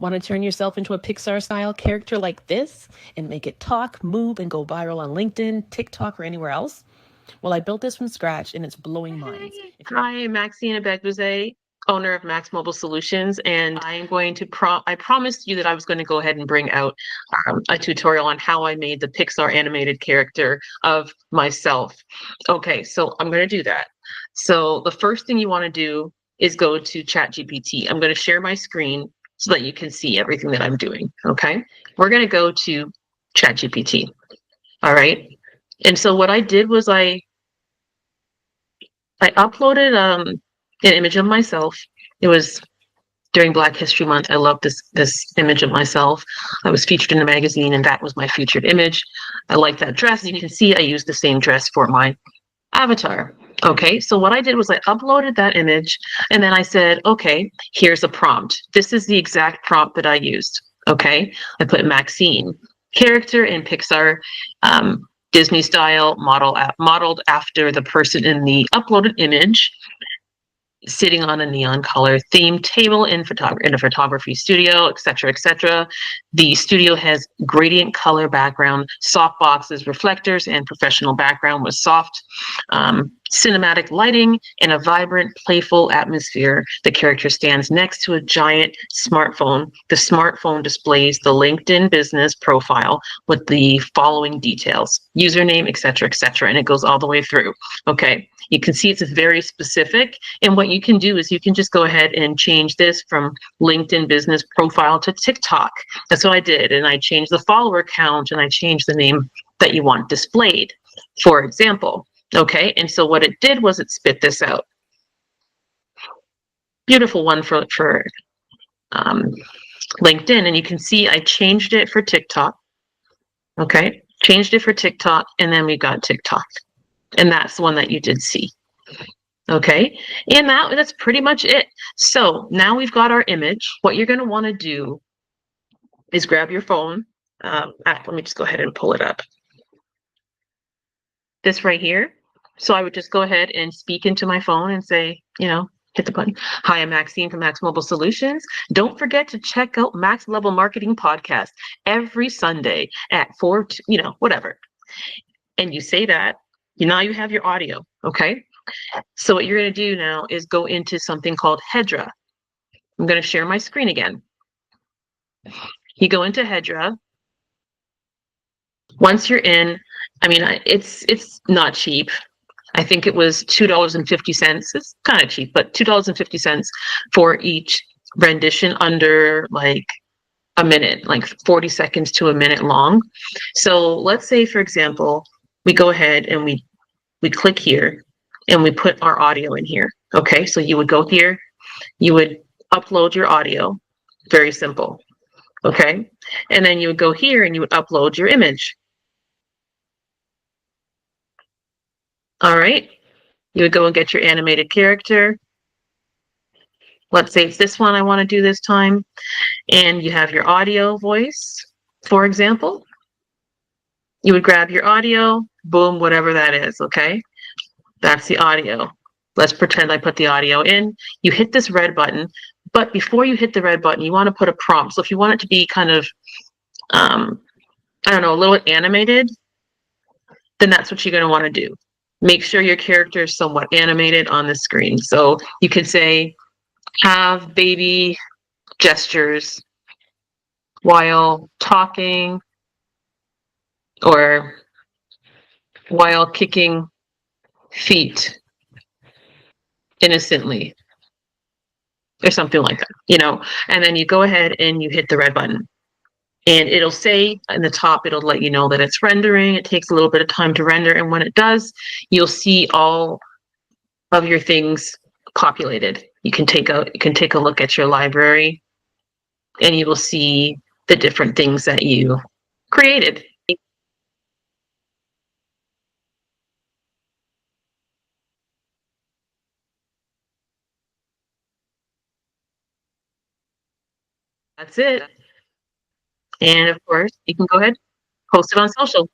Want to turn yourself into a Pixar-style character like this and make it talk, move, and go viral on LinkedIn, TikTok, or anywhere else? Well, I built this from scratch and it's blowing minds. Hi, Maxine Abegbuze, owner of Max Mobile Solutions, and I'm going to I promised you that I was going to go ahead and bring out a tutorial on how I made the Pixar animated character of myself. Okay, so I'm going to do that. So the first thing you want to do is go to ChatGPT. I'm going to share my screen so that you can see everything that I'm doing. Okay, we're going to go to ChatGPT. All right. And so what I did was I uploaded an image of myself. It was during Black History Month. I love this image of myself. I was featured in a magazine, and that was my featured image. I like that dress. You can see I used the same dress for my avatar. Okay, so what I did was I uploaded that image, and then I said, okay, here's a prompt. This is the exact prompt that I used. Okay, I put Maxine, character in Pixar, Disney style, modeled after the person in the uploaded image, sitting on a neon color themed table in a photography studio, etc., etc. The studio has gradient color background, soft boxes, reflectors, and professional background with soft cinematic lighting and a vibrant, playful atmosphere. The character stands next to a giant smartphone. The smartphone displays the LinkedIn business profile with the following details: username, etc., etc., and it goes all the way through. Okay, you can see it's very specific, and what you can do is you can just go ahead and change this from LinkedIn business profile to TikTok. That's what I did, and I changed the follower count, and I changed the name that you want displayed, for example. Okay, and so what it did was it spit this out. Beautiful one for LinkedIn, and you can see I changed it for TikTok. Okay, changed it for TikTok, and then we got TikTok, and that's the one that you did see. Okay, and that's pretty much it. So now we've got our image. What you're going to want to do is grab your phone. Let me just go ahead and pull it up. This right here. So I would just go ahead and speak into my phone and say, hit the button. Hi, I'm Maxine from Max Mobile Solutions. Don't forget to check out Max Level Marketing Podcast every Sunday at 4, whatever. And you say that, now you have your audio, okay? So what you're going to do now is go into something called Hedra. I'm going to share my screen again. You go into Hedra. Once you're in, it's not cheap. I think it was $2.50. It's kind of cheap, but $2.50 for each rendition under like a minute, like 40 seconds to a minute long. So let's say, for example, we go ahead and we click here and we put our audio in here. Okay, so you would go here, you would upload your audio, very simple. Okay, and then you would go here and you would upload your image. All right, you would go and get your animated character. Let's say it's this one I want to do this time. And you have your audio voice, for example. You would grab your audio, boom, whatever that is, okay? That's the audio. Let's pretend I put the audio in. You hit this red button, but before you hit the red button, you want to put a prompt. So if you want it to be kind of, a little animated, then that's what you're going to want to do. Make sure your character is somewhat animated on the screen. So you could say, have baby gestures while talking or while kicking feet innocently or something like that, and then you go ahead and you hit the red button and it'll say in the top, it'll let you know that it's rendering. It takes a little bit of time to render, and when it does, you'll see all of your things populated. You can take a look at your library and you will see the different things that you created. That's it. And of course, you can go ahead, post it on social.